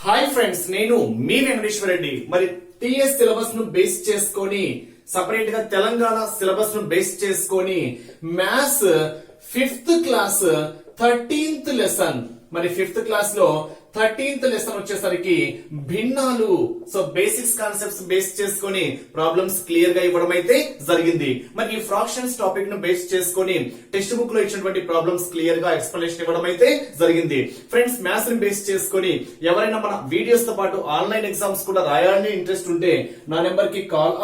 Hi friends, నేను మీ వెంకటేశ్వర రెడ్డి. మరి TS syllabus ను బేస్ చేసుకొని సపరేట్ గా తెలంగాణ సిలబస్ ను బేస్ చేసుకొని maths 5th class 13th lesson, మరి 5th క్లాస్ లో 13th లెసన్ వచ్చేసరికి భిన్నాలు. సో బేసిక్స్ కాన్సెప్ట్స్ బేస్ చేసుకొని ప్రాబ్లమ్స్ క్లియర్ గా ఇవ్వడం అయితే జరిగింది. మరి ఈ ఫ్రాక్షన్స్ టాపిక్ ను బేస్ చేసుకొని టెక్స్ట్ బుక్ లో ఇచ్చినటువంటి ప్రాబ్లమ్స్ క్లియర్ గా ఎక్స్ప్లెనేషన్ ఇవ్వడం అయితే జరిగింది. ఫ్రెండ్స్, మ్యాథ్స్ ని బేస్ చేసుకొని ఎవరైనా మన వీడియోస్ తో పాటు ఆన్లైన్ ఎగ్జామ్స్ కూడా రాయాలని ఇంట్రెస్ట్ ఉంటే నా నెంబర్ కి కాల్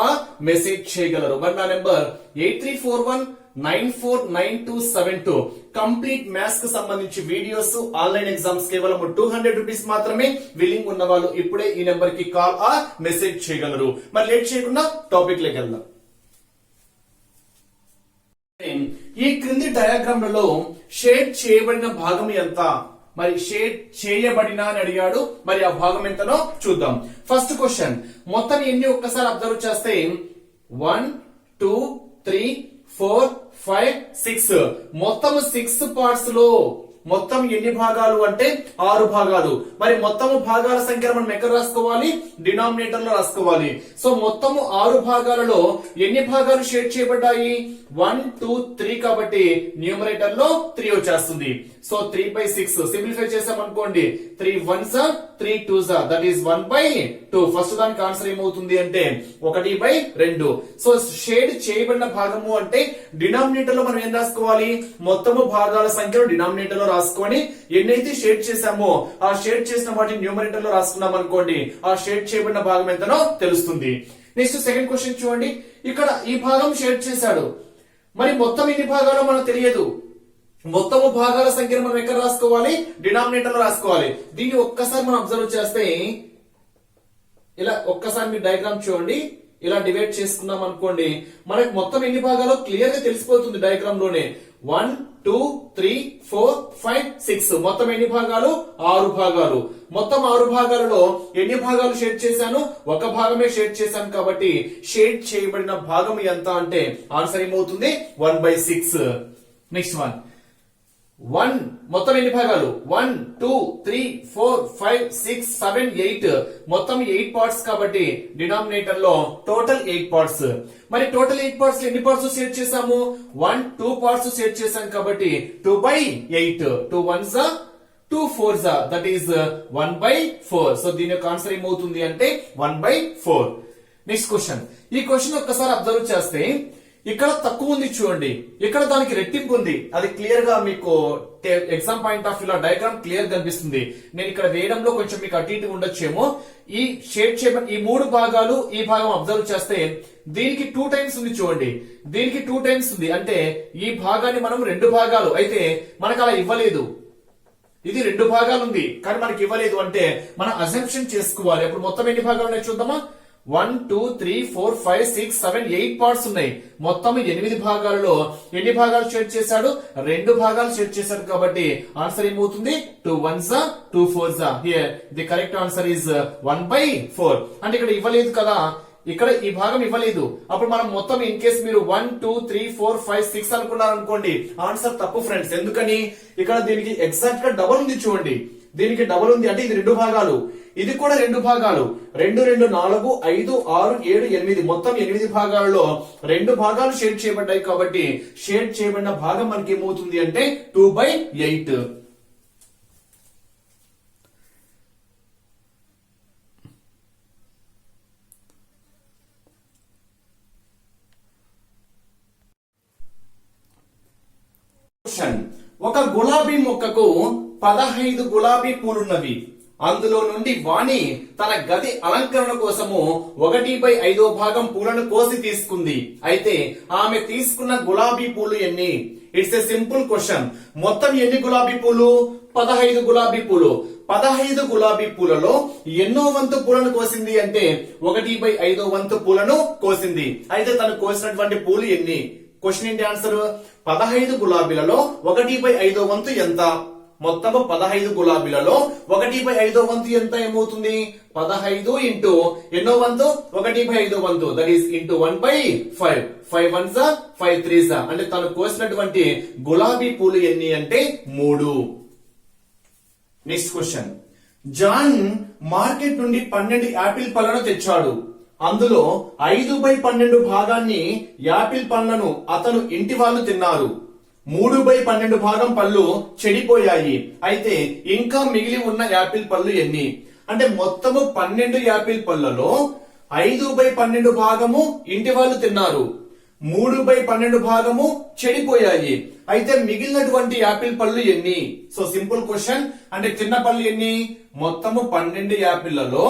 మెసేజ్ చేయగలరు. మరి నా నెంబర్ 8341949272. కంప్లీట్ మ్యాథ్స్ కు సంబంధించి వీడియోస్, ఆన్లైన్ ఎగ్జామ్స్ కేవలం 200 రూపీస్ మాత్రమే. విల్లింగ్ ఉన్న వాళ్ళు ఇప్పుడే ఈ నెంబర్ కి కాల్ మెసేజ్ చేయగలరు. మరి లేట్ చేయకుండా టాపిక్ లోకి వెళ్దాం. ఈ క్రింది డయాగ్రామ్లలో షేడ్ చేయబడిన భాగం ఎంత? మరి షేడ్ చేయబడిన అని అడిగాడు. మరి ఆ భాగం ఎంతనో చూద్దాం. ఫస్ట్ క్వశ్చన్, మొత్తం ఎన్ని ఒక్కసారి అబ్జర్వ్ చేస్తే 1 2 3 4 5 6 మొత్తం 6 పార్ట్స్ లో మొత్తం ఎన్ని భాగాలు అంటే 6 భాగాలు. మరి మొత్తము భాగాల సంఖ్య మనం ఎక్కడ రాసుకోవాలి? డినామినేటర్ లో రాసుకోవాలి. సో మొత్తము 6 భాగాలలో ఎన్ని భాగాలు షేడ్ చేయబడ్డాయి? 1 2 3 కాబట్టి న్యూమరేటర్ లో 3 వచ్చేస్తుంది. సో 3/6 సింప్లిఫై చేసామనుకోండి, 3 1s 3 2s that is 1/2. First దానికి ఆన్సర్ ఏమవుతుంది అంటే 1/2. సో షేడ్ చేయబడిన భాగము అంటే డినామినేటర్ లో మనం ఏం రాసుకోవాలి? మొత్తము భాగాల సంఖ్యను డినామినేటర్ లో రాసుకొని ఎన్నైతే షేడ్ చేసామో ఆ షేడ్ చేసిన వాటిని న్యూమరేటర్ లో రాసుకున్నాం అనుకోండి, ఆ షేడ్ చేయబడిన భాగం ఎంతనో తెలుస్తుంది. నెక్స్ట్ సెకండ్ క్వశ్చన్ చూడండి. ఇక్కడ ఈ భాగం షేడ్ చేశాడు, మరి మొత్తం ఎన్ని భాగాలు మనకు తెలియదు. మొత్తము భాగాల సంఖ్యను మనం ఎక్కడ రాసుకోవాలి? డినామినేటర్ లో రాసుకోవాలి. దీన్ని ఒక్కసారి మనం అబ్జర్వ్ చేస్తే ఇలా ఒక్కసారి మీరు డయాగ్రామ్ చూడండి. ఇలా డివైడ్ చేసుకున్నాం అనుకోండి, మనకు మొత్తం ఎన్ని భాగాలు క్లియర్ గా తెలిసిపోతుంది డయాగ్రామ్ లోనే. 1 2 3 4 5 6 మొత్తం ఎన్ని భాగాలు? 6 భాగాలు. మొత్తం 6 భాగాలలో ఎన్ని భాగాలు షేడ్ చేశాను? ఒక భాగమే షేడ్ చేశాను కాబట్టి షేడ్ చేయబడిన భాగం ఎంత అంటే ఆన్సర్ ఏమవుతుంది? 1/6. నెక్స్ట్ వన్, 1 మొత్తం ఎన్ని భాగాలు? 1 2 3 4 5 6 7 8 మొత్తం 8 పార్ట్స్ కాబట్టి డినామినేటర్ లో టోటల్ 8 పార్ట్స్. మరి టోటల్ 8 పార్ట్స్ ఎన్ని పార్ట్స్ షేర్ చేసాము? 1 2 పార్ట్స్ షేర్ చేసాం కాబట్టి 2/8. 2 1s 2 4s that is 1/4. So దీని యొక్క ఆన్సర్ ఏమవుతుంది అంటే 1/4. నెక్స్ట్ క్వశ్చన్, ఈ క్వశ్చన్ ఒక్కసారి అబ్జర్వ్ చేస్తే ఇక్కడ తక్కువ ఉంది చూడండి, ఇక్కడ దానికి రెట్టింపు ఉంది. అది క్లియర్ గా మీకు ఎగ్జామ్ పాయింట్ ఆఫ్ వ్యూ లో డయాగ్రామ్ క్లియర్ కనిపిస్తుంది. నేను ఇక్కడ వేయడంలో కొంచెం మీకు అటు ఇటు ఉండొచ్చేమో. ఈ షేడ్ చేయబడిన ఈ 3 భాగాలు, ఈ భాగం అబ్జర్వ్ చేస్తే దీనికి 2 టైమ్స్ ఉంది చూడండి, దీనికి 2 టైమ్స్ ఉంది. అంటే ఈ భాగాన్ని మనం 2 భాగాలు అయితే మనకు అలా ఇవ్వలేదు. ఇది 2 భాగాలు ఉంది కానీ మనకి ఇవ్వలేదు అంటే మనం అజంప్షన్ చేసుకోవాలి. అప్పుడు మొత్తం ఎన్ని భాగాలు ఉన్నాయి చూద్దామా? 1 2 3 4 5 6 7 8 పార్ట్స్ ఉన్నాయి. మొత్తం 8 భాగాలలో ఎన్ని భాగాలు షేడ్ చేశాడు? 2 భాగాలు షేడ్ చేశాడు కాబట్టి ఆన్సర్ ఏమవుతుంది? 2 1s 2 4s. Here the correct answer is 1/4. అంటే ఇక్కడ ఇవ్వలేదు కదా, ఇక్కడ ఈ భాగం ఇవ్వలేదు. అప్పుడు మనం మొత్తం ఇన్ కేస్ మీరు 1 2 3 4 5 6 అనుకున్నారు అనుకోండి, ఆన్సర్ తప్పు ఫ్రెండ్స్. ఎందుకని? ఇక్కడ దీనికి ఎగ్జాక్ట్ గా డబుల్ ఉంది చూడండి, దీనికి డబుల్ ఉంది అంటే ఇది 2 భాగాలు, ఇది కూడా 2 భాగాలు. 2 2 4 5 6 7 8 మొత్తం 8 భాగాలలో 2 భాగాలు షేడ్ చేయబడ్డాయి కాబట్టి షేడ్ చేయబడిన భాగం మనకి ఏమవుతుంది అంటే 2/8. ఒక గులాబీ మొక్కకు 15 గులాబీ పూలున్నవి. అందులో నుండి వాణి తన గది అలంకరణ కోసము 1/5 భాగం పూలను కోసి తీసుకుంది. అయితే ఆమె తీసుకున్న గులాబీ పూలు ఎన్ని? It's a simple question. మొత్తం ఎన్ని గులాబీ పూలు? 15 గులాబీ పూలు. 15 గులాబీ పూలలో ఎన్నో వంతు పూలను కోసింది అంటే 1/5 వంతు పూలను కోసింది. అయితే తను కోసినటువంటి పూలు ఎన్ని? క్వశ్చన్ ఏంటి? ఆన్సర్ 15 గులాబీలలో 1/5 వంతు ఎంత? మొత్తము 15 గులాబీలలో 1/5 వంతు ఎంత ఏమవుతుంది? 15 ఇంటూ ఎన్నో వంతు? 1/5 వంతు that is into 1/5. 5 1s 5 3s అంటే తను కోసినటువంటి గులాబీ పూలు ఎన్ని అంటే 3. నెక్స్ట్ క్వశ్చన్, జాన్ మార్కెట్ నుండి 12 యాపిల్ పళ్ళను తెచ్చాడు. అందులో 5/12 భాగాన్ని యాపిల్ పళ్ళను అతను ఇంటి వాళ్ళు తిన్నారు. 3/12 భాగం పళ్ళు చెడిపోయాయి. అయితే ఇంకా మిగిలి ఉన్న యాపిల్ పళ్ళు ఎన్ని? అంటే మొత్తము 12 యాపిల్ పళ్ళలో 5/12 భాగము ఇంటి వాళ్ళు తిన్నారు, 3/12 భాగము చెడిపోయాయి. అయితే మిగిలినటువంటి యాపిల్ పళ్ళు ఎన్ని? So simple question. అంటే తిన్న పళ్ళు ఎన్ని? మొత్తము 12 యాపిళ్లలో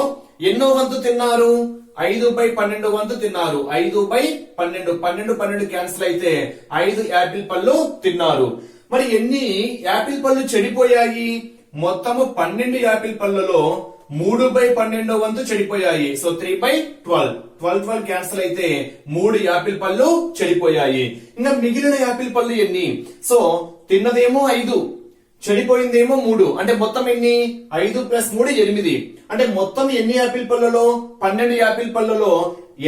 ఎన్నో వంతు తిన్నారు? 5/12 వంతు తిన్నారు. 5/12, 12 క్యాన్సిల్ అయితే 5 యాపిల్ పళ్ళు తిన్నారు. మరి ఎన్ని యాపిల్ పళ్ళు చెడిపోయాయి? మొత్తము 12 యాపిల్ పళ్ళలో 3/12 వంతు చెడిపోయాయి. సో 3/12, 12 క్యాన్సిల్ అయితే 3 యాపిల్ పళ్ళు చెడిపోయాయి. ఇంకా మిగిలిన యాపిల్ పళ్ళు ఎన్ని? సో తిన్నదేమో 5, చెడిపోయిందేమో 3. అంటే మొత్తం ఎన్ని? 5 + 3 8. అంటే మొత్తం ఎన్ని యాపిల్ పళ్ళలో? 12 యాపిల్ పళ్ళలో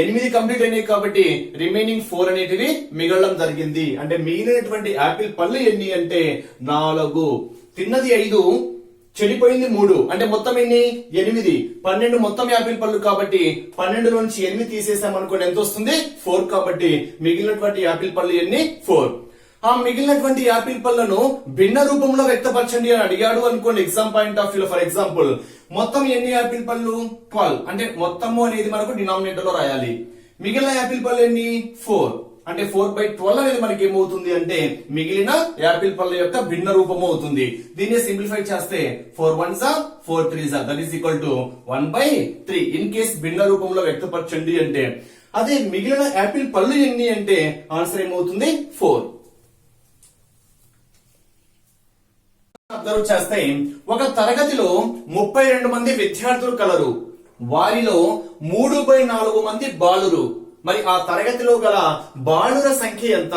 8 కంప్లీట్ అయినాయి కాబట్టి రిమైనింగ్ 4 అనేటివి మిగలడం జరిగింది. అంటే మిగిలినటువంటి యాపిల్ పళ్ళు ఎన్ని అంటే 4. తిన్నది 5, చెడిపోయింది 3. అంటే మొత్తం ఎన్ని? 8. 12 మొత్తం యాపిల్ పళ్ళు కాబట్టి 12 నుంచి 8 తీసేసాం అనుకోండి, ఎంత వస్తుంది? 4. కాబట్టి మిగిలినటువంటి యాపిల్ పళ్ళు ఎన్ని? 4. ఆ మిగిలినటువంటి యాపిల్ పళ్ళను భిన్న రూపంలో వ్యక్తపరచండి అని అడిగాడు అనుకోండి exam point of view. For example మొత్తం ఎన్ని యాపిల్ పళ్ళు? 12. అంటే మొత్తము అనేది మనకు డినామినేటర్ లో రాయాలి. మిగిలిన యాపిల్ పళ్ళు ఎన్ని? 4. అంటే 4/12 అనేది మనకి ఏమవుతుంది అంటే మిగిలిన యాపిల్ పళ్ళ యొక్క భిన్న రూపము అవుతుంది. దీన్ని సింప్లిఫై చేస్తే 4 1s 4 3s that is equal to 1/3. In case భిన్న రూపంలో వ్యక్తపరచండి అంటే. అదే మిగిలిన యాపిల్ పళ్ళు ఎన్ని అంటే ఆన్సర్ ఏమవుతుంది? 4. అబ్జర్వ్ చేస్తే ఒక తరగతిలో 32 మంది విద్యార్థులు కలరు. వారిలో 3/4 మంది బాలురు. మరి ఆ తరగతిలో గల బాలుర సంఖ్య ఎంత?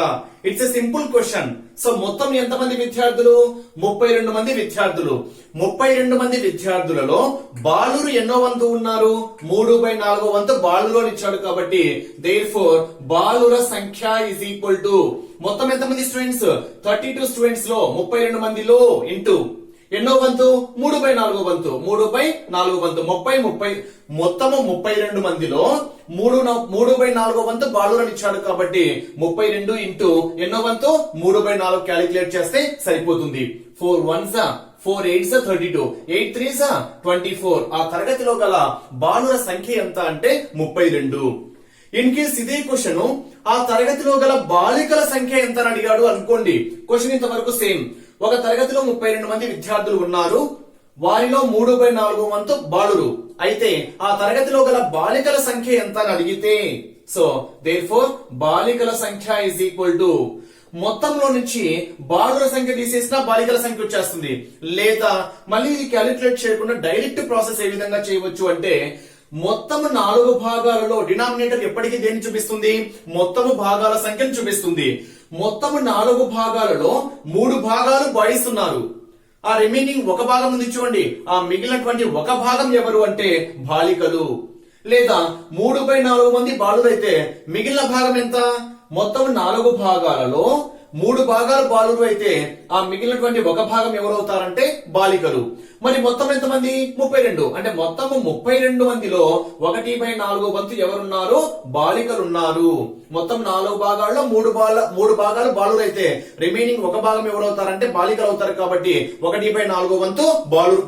It's a simple question. So మొత్తం ఎంతమంది విద్యార్థులు? 32 మంది విద్యార్థులు. 32 మంది విద్యార్థులలో బాలురు ఎన్నో వంతు ఉన్నారు? 3/4 వంతు బాలురు ఇచ్చాడు కాబట్టి దేర్ఫోర్ బాలుర సంఖ్య ఇస్ ఈక్వల్ టు మొత్తం ఎంతమంది స్టూడెంట్స్? 32 స్టూడెంట్స్ లో 32 మందిలో ఇంటూ ఎన్నో వంతు? 3/4 వంతు. 3/4 వంతు 30 మొత్తము 32 మందిలో 3/4 వంతు బాలురని ఇచ్చాడు కాబట్టి 32 ఇంటూ ఎన్నో వంతు? 3/4 క్యాలిక్యులేట్ చేస్తే సరిపోతుంది. 4 1s 4 8s 32, 8 3s 24. ఆ తరగతిలో గల బాలుర సంఖ్య ఎంత అంటే 32. ఇన్ కేస్ ఇదే క్వశ్చన్ ఆ తరగతిలో గల బాలికల సంఖ్య ఎంత అని అడిగాడు అనుకోండి. క్వశ్చన్ ఇంతవరకు సేమ్. ఒక తరగతిలో 32 మంది విద్యార్థులు ఉన్నారు. వారిలో 3/4 వంతు బాలురు. అయితే ఆ తరగతిలో గల బాలికల సంఖ్య ఎంత అని అడిగితే సో దేర్ఫోర్ బాలికల సంఖ్య ఇస్ ఈక్వల్ టు మొత్తంలో నుంచి బాలుర సంఖ్య తీసేసినా బాలికల సంఖ్య వచ్చేస్తుంది. లేదా మళ్ళీ ఇది క్యాలిక్యులేట్ చేయకుండా డైరెక్ట్ ప్రాసెస్ ఏ విధంగా చేయవచ్చు అంటే మొత్తము 4 భాగాలలో డినామినేటర్ ఎప్పటికీ దేన్ని చూపిస్తుంది? మొత్తము భాగాల సంఖ్యను చూపిస్తుంది. మొత్తము 4 భాగాలలో 3 భాగాలు బాయ్స్ ఉన్నారు. ఆ రిమైనింగ్ ఒక భాగం ఉంది చూడండి. ఆ మిగిలినటువంటి ఒక భాగం ఎవరు అంటే బాలికలు. లేదా 3/4 మంది బాలురైతే మిగిలిన భాగం ఎంత? మొత్తం 4 భాగాలలో 3 భాగాలు బాలురు అయితే ఆ మిగిలినటువంటి ఒక భాగం ఎవరవుతారంటే బాలికలు. మరి మొత్తం ఎంతమంది? 32. అంటే మొత్తము 32 మందిలో 1/4 వంతు ఎవరున్నారు? బాలికలు ఉన్నారు. మొత్తం 4 భాగాల్లో 3 భాగాలు బాలురు అయితే రిమైనింగ్ ఒక భాగం ఎవరవుతారంటే బాలికలు అవుతారు. కాబట్టి 1/4 వంతు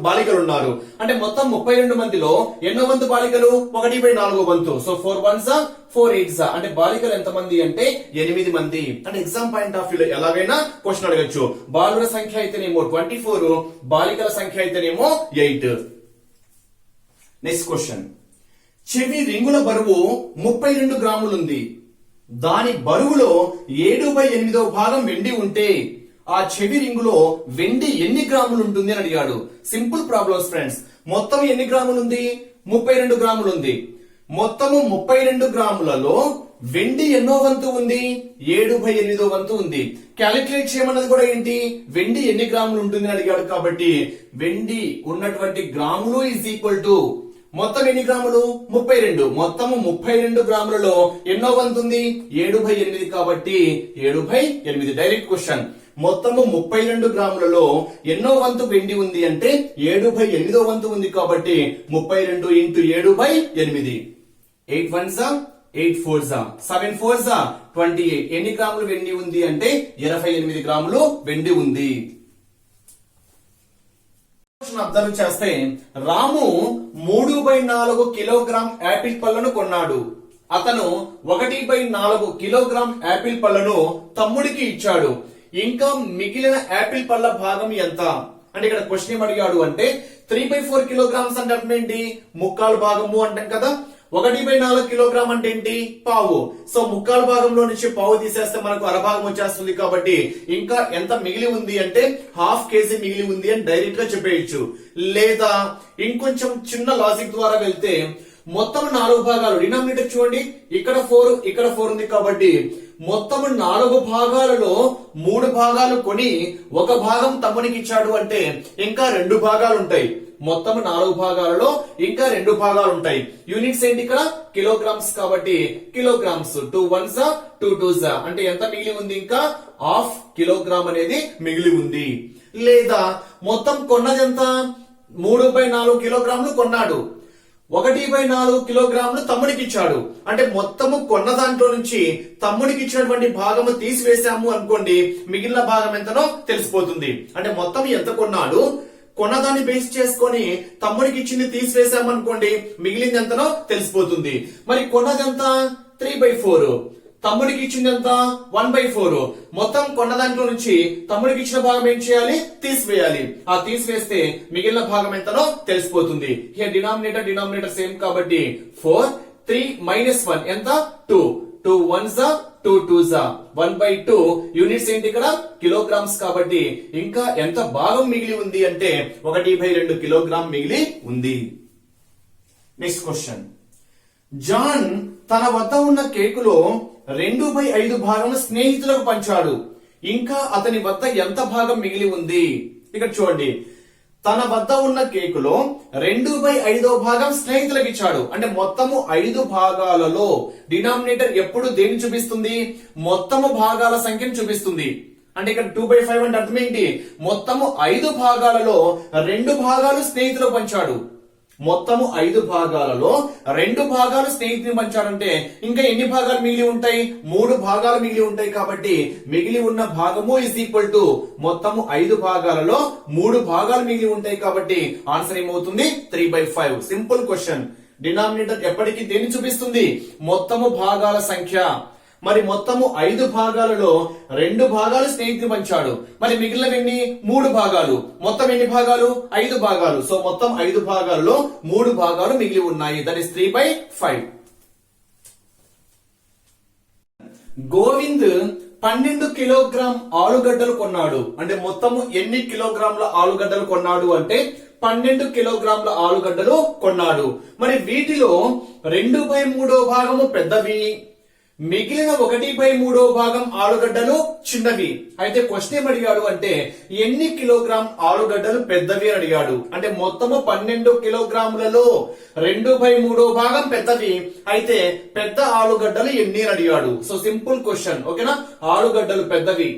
బాలికలు ఉన్నారు. అంటే మొత్తం 32 మందిలో ఎన్నో వంతు బాలికలు? 1/4 వంతు. సో 4 1s 4 8s అంటే బాలికలు ఎంత మంది అంటే 8 మంది. అంటే ఎగ్జామ్ పాయింట్ ఆఫ్ వ్యూలో ఎలాగైనా క్వశ్చన్ అడగచ్చు. బాలుర సంఖ్య అయితేనేమో 24, బాలికల సంఖ్య అయితేనేమో 8. Next question. చెవి రింగుల బరువు 32 గ్రాములుంది. దాని బరువులో 7/8 భాగం వెండి ఉంటే ఆ చెవి రింగులో వెండి ఎన్ని గ్రాములు ఉంటుంది అని అడిగాడు. Simple problems friends. మొత్తం ఎన్ని గ్రాములు ఉంది? 32 గ్రాములు ఉంది. మొత్తము 32 గ్రాములలో వెండి ఎన్నో వంతు ఉంది? 7/8 వంతు ఉంది. క్యాలిక్యులేట్ చేయమన్నది కూడా ఏంటి? వెండి ఎన్ని గ్రాములు ఉంటుంది అని అడిగాడు కాబట్టి వెండి ఉన్నటువంటి గ్రాములు ఈజ్ ఈక్వల్ టు మొత్తం ఎన్ని గ్రాములు? 32. మొత్తము 32 గ్రాములలో ఎన్నో వంతు ఉంది? 7/8 కాబట్టి 7/8. Direct question. మొత్తము 32 గ్రాములలో ఎన్నో వంతు వెండి ఉంది అంటే 7/8 వంతు ఉంది కాబట్టి 32 ఇంటూ 7/8. 8 1s 8 4s 7 4s 28. ఎన్ని గ్రాములు వెండి ఉంది అంటే 28 గ్రాములు వెండి ఉంది. అబ్జర్వ్ చేస్తే రాము 3/4 కిలోగ్రామ్ యాపిల్ పళ్ళను కొన్నాడు. అతను 1/4 కిలోగ్రామ్ యాపిల్ పళ్ళను తమ్ముడికి ఇచ్చాడు. ఇంకా మిగిలిన యాపిల్ పళ్ళ భాగం ఎంత అంటే ఇక్కడ క్వశ్చన్ ఏం అడిగాడు అంటే 3/4 కిలోగ్రామ్స్ అంటే అర్థం ఏంటి? ముక్కాలు భాగము అంటాం కదా. 1/4 కిలోగ్రామ్ అంటే ఏంటి? పావు. సో ముక్కాలు భాగంలో నుంచి పావు తీసేస్తే మనకు అరభాగం వచ్చేస్తుంది కాబట్టి ఇంకా ఎంత మిగిలి ఉంది అంటే 1/2 కేజీ మిగిలి ఉంది అని డైరెక్ట్ గా చెప్పేయచ్చు. లేదా ఇంకొంచెం చిన్న లాజిక్ ద్వారా వెళ్తే మొత్తం 4 భాగాలు, డినామినేటర్ చూడండి, ఇక్కడ 4 ఇక్కడ 4 ఉంది కాబట్టి మొత్తం 4 భాగాలలో 3 భాగాలు కొని 1 భాగం తమ్మునికి ఇచ్చాడు అంటే ఇంకా 2 భాగాలు ఉంటాయి. మొత్తం 4 భాగాలలో ఇంకా 2 భాగాలు ఉంటాయి. యూనిట్స్ ఏంటి ఇక్కడ? కిలోగ్రామ్స్ కాబట్టి కిలోగ్రామ్స్. 2 1s 2 2s అంటే ఎంత మిగిలి ఉంది? ఇంకా 1/2 కిలోగ్రామ్ అనేది మిగిలి ఉంది. లేదా మొత్తం కొన్నదెంత? 3/4 కిలోగ్రాములు కొన్నాడు. 1/4 కిలోగ్రాములు తమ్ముడికి ఇచ్చాడు. అంటే మొత్తము కొన్న దాంట్లో నుంచి తమ్ముడికి ఇచ్చినటువంటి భాగము తీసివేశాము అనుకోండి, మిగిలిన భాగం ఎంతనో తెలిసిపోతుంది. అంటే మొత్తం ఎంత కొన్నాడు, కొన్నదాన్ని బేస్ చేసుకొని తమ్ముడికి ఇచ్చింది తీసివేశామనుకోండి, మిగిలింది ఎంతనో తెలిసిపోతుంది. మరి కొన్నదెంత? 3/4. తమ్ముడికి ఇచ్చింది ఎంత? 1/4. మొత్తం కొన్న దాంట్లో నుంచి తమ్ముడికి ఇచ్చిన భాగం ఏం చేయాలి? తీసివేయాలి. ఆ తీసివేస్తే మిగిలిన భాగం ఎంతనో తెలిసిపోతుంది. హియర్ డినామినేటర్ సేమ్ కాబట్టి 4 3 - 1 ఎంత? 2 2 1s 2 2s 1/2. యూనిట్స్ ఏంటి ఇక్కడ? కిలోగ్రామ్స్ కాబట్టి ఇంకా ఎంత భాగం మిగిలి ఉంది అంటే 1/2 కిలోగ్రామ్ మిగిలి ఉంది. Next question. జాన్ తన వద్ద ఉన్న కేకులో 2/5 భాగం స్నేహితులకు పంచాడు. ఇంకా అతని వద్ద ఎంత భాగం మిగిలి ఉంది? ఇక్కడ చూడండి, తన వద్ద ఉన్న కేకులో 2/5 భాగం స్నేహితులకు ఇచ్చాడు. అంటే మొత్తము 5 భాగాలలో డినామినేటర్ ఎప్పుడు దేన్ని చూపిస్తుంది? మొత్తము భాగాల సంఖ్యను చూపిస్తుంది. అంటే ఇక్కడ 2/5 అంటే అర్థం ఏంటి? మొత్తము 5 భాగాలలో 2 భాగాలు స్నేహితులకు పంచాడు. మొత్తము 5 భాగాలలో 2 భాగాలు స్నేహితుని పంచాడంటే ఇంకా ఎన్ని భాగాలు మిగిలి ఉంటాయి? 3 భాగాలు మిగిలి ఉంటాయి. కాబట్టి మిగిలి ఉన్న భాగము ఇస్ ఈక్వల్ టు మొత్తము 5 భాగాలలో 3 భాగాలు మిగిలి ఉంటాయి. కాబట్టి ఆన్సర్ ఏమవుతుంది? 3/5. Simple question. డినామినేటర్ ఎప్పటికీ దేన్ని చూపిస్తుంది? మొత్తము భాగాల సంఖ్య. మరి మొత్తము 5 భాగాలలో 2 భాగాలు స్నేహితుని పంచాడు. మరి మిగిలినవన్నీ 3 భాగాలు. మొత్తం ఎన్ని భాగాలు? 5 భాగాలు. సో మొత్తం 5 భాగాలలో 3 భాగాలు మిగిలి ఉన్నాయి. That is 3/5. గోవింద్ 12 కిలోగ్రామ్ ఆలుగడ్డలు కొన్నాడు. అంటే మొత్తము ఎన్ని కిలోగ్రాముల ఆలుగడ్డలు కొన్నాడు అంటే 12 కిలోగ్రాముల ఆలుగడ్డలు కొన్నాడు. మరి వీటిలో 2/3 భాగము పెద్దవి, మిగిలిన 1/3 భాగం ఆలుగడ్డలు చిన్నవి. అయితే క్వశ్చన్ ఏం అడిగాడు అంటే ఎన్ని కిలోగ్రామ్ ఆలుగడ్డలు పెద్దవి అని అడిగాడు. అంటే మొత్తము 12 కిలోగ్రాములలో 2/3 భాగం పెద్దవి. అయితే పెద్ద ఆలుగడ్డలు ఎన్ని అని అడిగాడు. So simple question. ఓకేనా? ఆలుగడ్డలు పెద్దవి,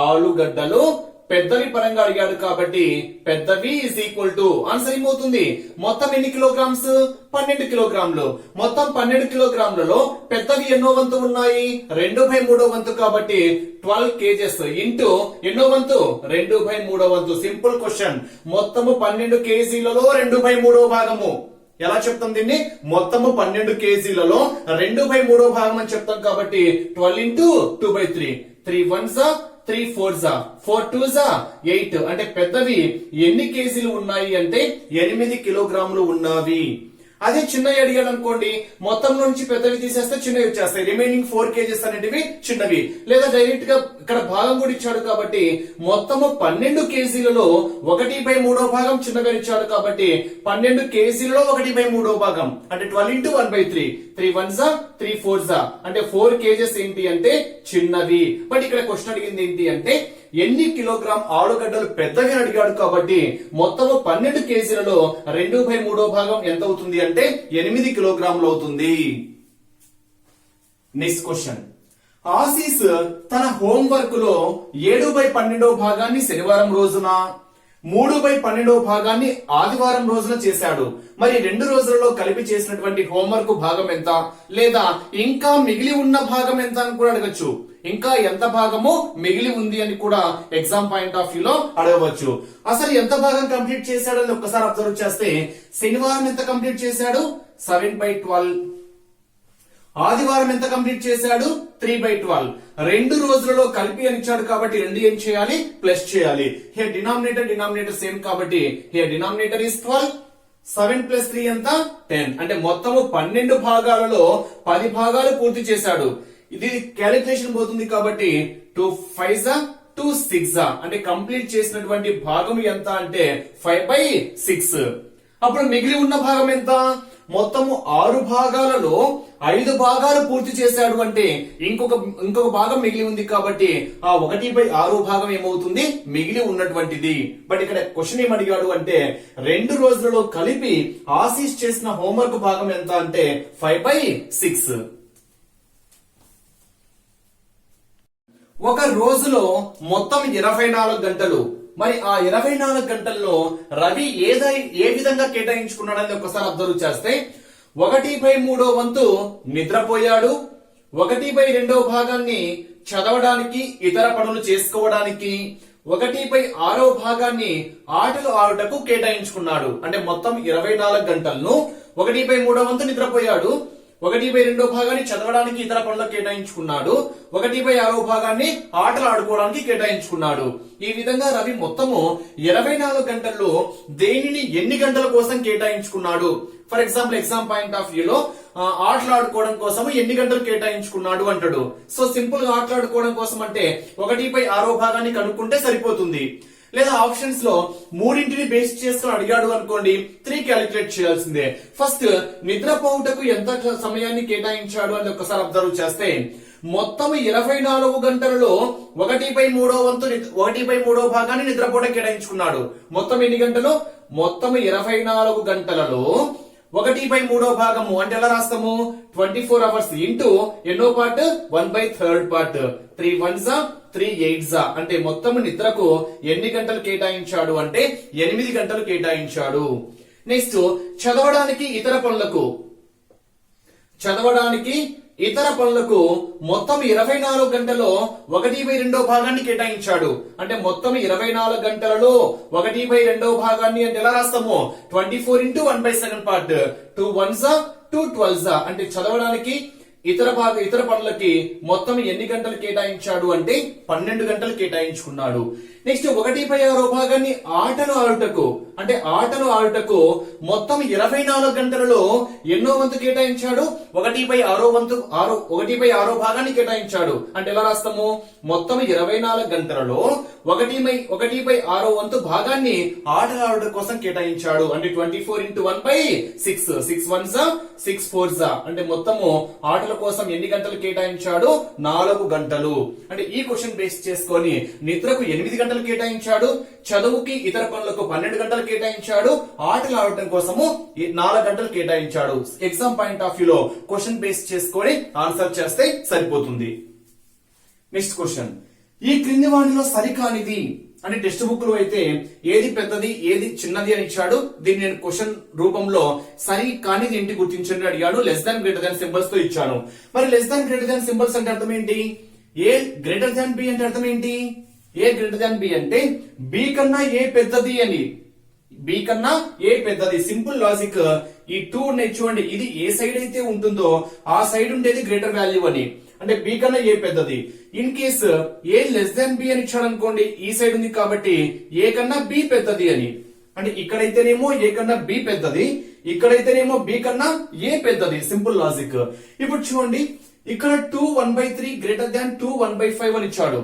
ఆలుగడ్డలు పెద్దవి పరంగా అడిగాడు కాబట్టి పెద్దవి ఇస్ ఈక్వల్ టు ఆన్సర్ ఏమవుతుంది? మొత్తం ఎన్ని కిలోగ్రామ్స్? 12 కిలోగ్రాములు. మొత్తం 12 కిలోగ్రాములలో పెద్దవి ఎన్నో వంతు ఉన్నాయి? 2/3 వంతు. కాబట్టి 12 kgs ఇంటూ ఎన్నో వంతు? 2/3 వంతు. Simple question. మొత్తము 12 కేజీలలో 2/3 భాగము. ఎలా చెప్తాం దీన్ని? మొత్తము 12 కేజీలలో 2/3 భాగం అని చెప్తాం కాబట్టి 12 ఇంటూ 2/3. 3 1s 3 4s 4 2s 8. అంటే పెద్దవి ఎన్ని కేజీలు ఉన్నాయి అంటే 8 కిలోగ్రాములు ఉన్నవి. అదే చిన్నవి అడిగాడు అనుకోండి, మొత్తం నుంచి పెద్దవి తీసేస్తే చిన్నవి వచ్చేస్తాయి. రిమైనింగ్ 4 kgs అనేటివి చిన్నవి. లేదా డైరెక్ట్ గా ఇక్కడ భాగం కూడా ఇచ్చాడు కాబట్టి మొత్తము 12 కేజీలలో 1/3 భాగం చిన్నగా ఇచ్చాడు కాబట్టి 12 కేజీలలో 1/3 భాగం అంటే 12 ఇంటూ 1/3. 3 1s 3 4s అంటే 4 kgs ఏంటి అంటే చిన్నవి. బట్ ఇక్కడ క్వశ్చన్ అడిగింది ఏంటి అంటే ఎన్ని కిలోగ్రామ్ ఆలుగడ్డలు పెద్దగా అడిగాడు కాబట్టి మొత్తము 12 కేజీలలో 2/3 భాగం ఎంత అవుతుంది అంటే 8 కిలోగ్రాములు అవుతుంది. Next question. ఆశీస్ తన హోంవర్క్ లో 7/12 భాగాన్ని శనివారం రోజున 3/12 భాగాన్ని ఆదివారం రోజున చేశాడు. మరి 2 రోజులలో కలిపి చేసినటువంటి హోంవర్క్ భాగం ఎంత, లేదా ఇంకా మిగిలి ఉన్న భాగం ఎంత అని కూడా అడగచ్చు. ఇంకా ఎంత భాగము మిగిలి ఉంది అని కూడా ఎగ్జామ్ పాయింట్ ఆఫ్ వ్యూ లో అడగవచ్చు. అసలు ఎంత భాగం కంప్లీట్ చేశాడు అని ఒక్కసారి అబ్జర్వ్ చేస్తే శనివారం ఎంత కంప్లీట్ చేశాడు 7/12. ఆదివారం ఎంత కంప్లీట్ చేశాడు 3/12. 2 రోజులలో కలిపి అని ఇచ్చాడు కాబట్టి 2 ఏం చేయాలి ప్లస్ చేయాలి. హియర్ డినామినేటర్ సేమ్ కాబట్టి హియర్ డినామినేటర్ ఇస్ 12. 7 + 3 ఎంత 10. అంటే మొత్తము 12 భాగాలలో 10 భాగాలు పూర్తి చేశాడు. ఇది క్యాలిక్యులేషన్ పోతుంది కాబట్టి 2 5 2 6 అంటే కంప్లీట్ చేసినటువంటి భాగం ఎంత అంటే 5/6. అప్పుడు మిగిలి ఉన్న భాగం ఎంత, మొత్తము 6 భాగాలలో 5 భాగాలు పూర్తి చేశాడు అంటే ఇంకొక భాగం మిగిలి ఉంది కాబట్టి ఆ 1/6 భాగం ఏమవుతుంది మిగిలి ఉన్నటువంటిది. బట్ ఇక్కడ క్వశ్చన్ ఏమడిగాడు అంటే 2 రోజులలో కలిపి ఆశీష్ చేసిన హోంవర్క్ భాగం ఎంత అంటే 5/6. ఒక రోజులో మొత్తం 24 గంటలు. మరి ఆ 24 గంటల్లో రవి ఏ విధంగా కేటాయించుకున్నాడని ఒకసారి అబ్జర్వ్ చేస్తే 1/3 వంతు నిద్రపోయాడు, 1/2 భాగాన్ని చదవడానికి ఇతర పనులు చేసుకోవడానికి, 1/6 భాగాన్ని ఆటలు ఆడుటకు కేటాయించుకున్నాడు. అంటే మొత్తం 24 గంటలను 1/3 వంతు నిద్రపోయాడు, 1/2 భాగాన్ని చదవడానికి ఇతర పనులకు కేటాయించుకున్నాడు, 1/6 భాగాన్ని ఆటలు ఆడుకోవడానికి కేటాయించుకున్నాడు. ఈ విధంగా రవి మొత్తము 24 గంటల్లో దేనిని ఎన్ని గంటల కోసం కేటాయించుకున్నాడు. For example exam point of view లో ఆటలు ఆడుకోవడం కోసం ఎన్ని గంటలు కేటాయించుకున్నాడు అంటాడు. సో సింపుల్ గా ఆటలు ఆడుకోవడం కోసం అంటే 1/6 భాగాన్ని కనుక్కుంటే సరిపోతుంది. లేదా ఆప్షన్స్ లో 3ని బేస్ చేసుకుని అడిగాడు అనుకోండి 3 క్యాలిక్యులేట్ చేయాల్సిందే. ఫస్ట్ నిద్రపోవుటకు ఎంత సమయాన్ని కేటాయించాడు అని ఒకసారి అబ్జర్వ్ చేస్తే మొత్తం 24 గంటలలో 1/3 వంతు 1/3 భాగాన్ని నిద్రపోవడం కేటాయించుకున్నాడు. మొత్తం ఎన్ని గంటలు, మొత్తం 24 గంటలలో 1/3 భాగము అంటే ఎలా రాస్తాము 24 అవర్స్ ఇంటూ ఎన్నో పార్ట్ 1/3 పార్ట్ 3 1s 3 8s అంటే మొత్తం నిద్రకు ఎన్ని గంటలు కేటాయించాడు అంటే 8 గంటలు కేటాయించాడు. నెక్స్ట్ చదవడానికి ఇతర పనులకు మొత్తం 24 గంటలో 1/2 భాగాన్ని కేటాయించాడు. అంటే మొత్తం 24 గంటలలో 1/2 భాగాన్ని అంటే ఎలా రాస్తాము 24 ఇంటూ 1/7 పార్ట్ 2 1s 2 12s అంటే చదవడానికి ఇతర పనులకి మొత్తం ఎన్ని గంటలు కేటాయించాడు అంటే 12 గంటలు కేటాయించుకున్నాడు. నెక్స్ట్ 1/6 భాగాన్ని ఆటలు ఆడుటకు మొత్తం 24 గంటలలో ఎన్నో వంతు కేటాయించాడు 1/6 భాగాన్ని కేటాయించాడు. అంటే ఎలా రాస్తాము మొత్తం 24 గంటలలో 1/6 వంతు భాగాన్ని ఆటలు ఆడటం కోసం కేటాయించాడు. అంటే 24 ఇంటూ 1/6 6 1s 6 4s అంటే మొత్తము ఆటల కోసం ఎన్ని గంటలు కేటాయించాడు 4 గంటలు. అంటే ఈ క్వశ్చన్ బేస్ చేసుకొని నిద్రకు 8 గంటలు కేటాయించాడు, చదువుకి ఇతర పనులకు 12 గంటలు కేటాయించాడు, ఆటలు ఆడటం కోసము 4 గంటలు కేటాయించాడు. ఎగ్జామ్ పాయింట్ ఆఫ్ వ్యూ లో క్వశ్చన్ బేస్ చేసుకొని ఆన్సర్ చేస్తే సరిపోతుంది. నెక్స్ట్ క్వశ్చన్, ఈ క్రింది వాటిలో సరికానిది అంటే టెక్స్ట్ బుక్ లో అయితే ఏది పెద్దది ఏది చిన్నది అని ఇచ్చాడు. దీన్ని నేను క్వశ్చన్ రూపంలో సరి కానిది ఏంటి గుర్తించండి అడిగాడు. Less than greater than symbols తో ఇచ్చాను. మరి less than greater than symbols అంటే అర్థం ఏంటి, ఏ గ్రేటర్ దాన్ బి అంటే అర్థం ఏంటి, ఏ గ్రేటర్ దాన్ బి అంటే బి కన్నా ఏ పెద్దది అని, బి కన్నా ఏ పెద్దది. Simple logic. ఈ 2 ఉన్నాయి చూడండి, ఇది ఏ సైడ్ అయితే ఉంటుందో ఆ సైడ్ ఉండేది గ్రేటర్ వాల్యూ అని, అంటే బి కన్నా ఏ పెద్దది. In case A less than B అని ఇచ్చాడు అనుకోండి, ఈ సైడ్ ఉంది కాబట్టి ఏ కన్నా బి పెద్దది అని, అంటే ఇక్కడైతేనేమో ఏ కన్నా బి పెద్దది, ఇక్కడైతేనేమో బి కన్నా ఏ పెద్దది. Simple logic. ఇప్పుడు చూడండి, ఇక్కడ 2 1/3 గ్రేటర్ దాన్ 2 1/5 అని ఇచ్చాడు.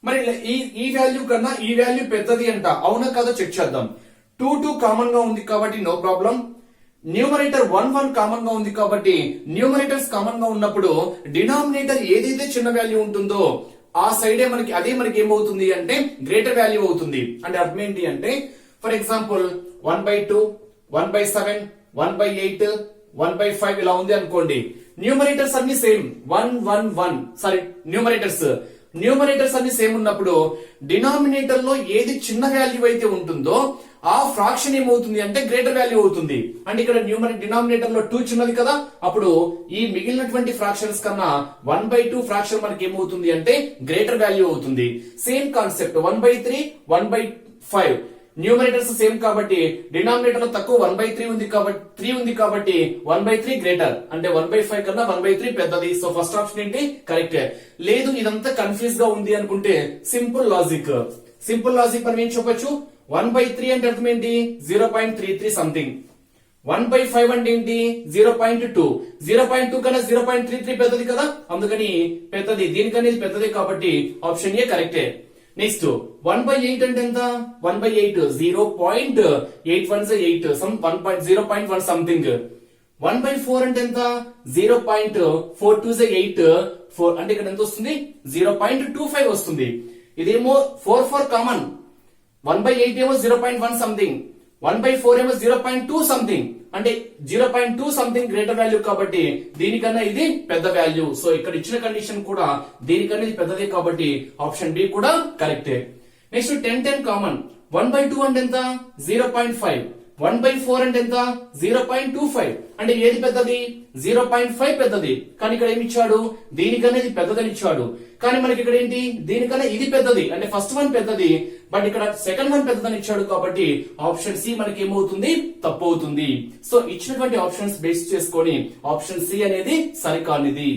మరి ఈ వాల్యూ కన్నా ఈ వాల్యూ పెద్దది అంట, అవునా కదా చెక్ చేద్దాం. 2 కామన్ గా ఉంది కాబట్టి నో ప్రాబ్లం. న్యూమరేటర్ 1 1 కామన్ గా ఉంది కాబట్టి న్యూమరేటర్స్ కామన్ గా ఉన్నప్పుడు డినామినేటర్ ఏదైతే చిన్న వాల్యూ ఉంటుందో ఆ సైడే మనకి ఏమవుతుంది అంటే గ్రేటర్ వాల్యూ అవుతుంది. అంటే అర్థం ఏంటి అంటే ఫర్ ఎగ్జాంపుల్ 1/2 1/7 1/8 1/5 ఇలా ఉంది అనుకోండి. న్యూమరేటర్స్ అన్ని సేమ్ 1 సారీ న్యూమరేటర్స్ అన్ని సేమ్ ఉన్నప్పుడు డినామినేటర్ లో ఏది చిన్న వాల్యూ అయితే ఉంటుందో ఆ ఫ్రాక్షన్ ఏమవుతుంది అంటే గ్రేటర్ వాల్యూ అవుతుంది. అంటే ఇక్కడ డినామినేటర్ లో 2 చిన్నది కదా, అప్పుడు ఈ మిగిలినటువంటి ఫ్రాక్షన్స్ కన్నా 1/2 ఫ్రాక్షన్ మనకి ఏమవుతుంది అంటే గ్రేటర్ వాల్యూ అవుతుంది. సేమ్ కాన్సెప్ట్ 1/3 1/5 న్యూమరేటర్స్ సేమ్ కాబట్టి డినామినేటర్ లో తక్కువ 1/3 ఉంది కాబట్టి 1/3 గ్రేటర్ అంటే 1/5 కన్నా 1/3 పెద్దది. సో ఫస్ట్ ఆప్షన్ ఏంటి కరెక్టే. లేదు ఇదంతా కన్ఫ్యూజ్ గా ఉంది అనుకుంటే సింపుల్ లాజిక్ మనం ఏం చెప్పొచ్చు, 1/3 అంటే అర్థం ఏంటి 0.33 సంథింగ్, 1/5 అంటే ఏంటి 0.2 కన్నా 0.33 పెద్దది కదా, అందుకని పెద్దది దీనికనేది పెద్దదే కాబట్టి ఆప్షన్ ఏ కరెక్టే. నెక్స్ట్ 1/8 అంటే ఎంత, 1/8 0.8 సమ్ 0.1 సంథింగ్. 1/4 అంటే ఎంత 0.42 4 అంటే ఇక్కడ ఎంత వస్తుంది 0.25 వస్తుంది. ఇదేమో 4 కామన్, 1/8 ఏమో 0.1 సంథింగ్, 1/4 ఏమో 0.2 సంథింగ్, అంటే 0.2 సంథింగ్ గ్రేటర్ వాల్యూ కాబట్టి దీనికన్నా ఇది పెద్ద వాల్యూ. సో ఇక్కడ ఇచ్చిన కండిషన్ కూడా దీనికన్నా ఇది పెద్దదే కాబట్టి ఆప్షన్ బి కూడా కరెక్టే. నెక్స్ట్ 10 కామన్, 1/2 అంటే ఎంత 0.5, 1/4 అంటే ఎంత 0.25 అంటే ఏది పెద్దది 0.5 పెద్దది, కానీ ఇక్కడ ఏమి ఇచ్చాడు దీనికన్నా ఇది పెద్దదని ఇచ్చాడు. కానీ మనకి ఇక్కడ ఏంటి దీనికన్నా ఇది పెద్దది అంటే ఫస్ట్ వన్ పెద్దది, బట్ ఇక్కడ సెకండ్ వన్ పెద్దదని ఇచ్చాడు కాబట్టి ఆప్షన్ సి మనకి ఏమవుతుంది తప్పు అవుతుంది. సో ఇచ్చినటువంటి ఆప్షన్స్ బేస్ చేసుకొని ఆప్షన్ సి అనేది సరికానిది.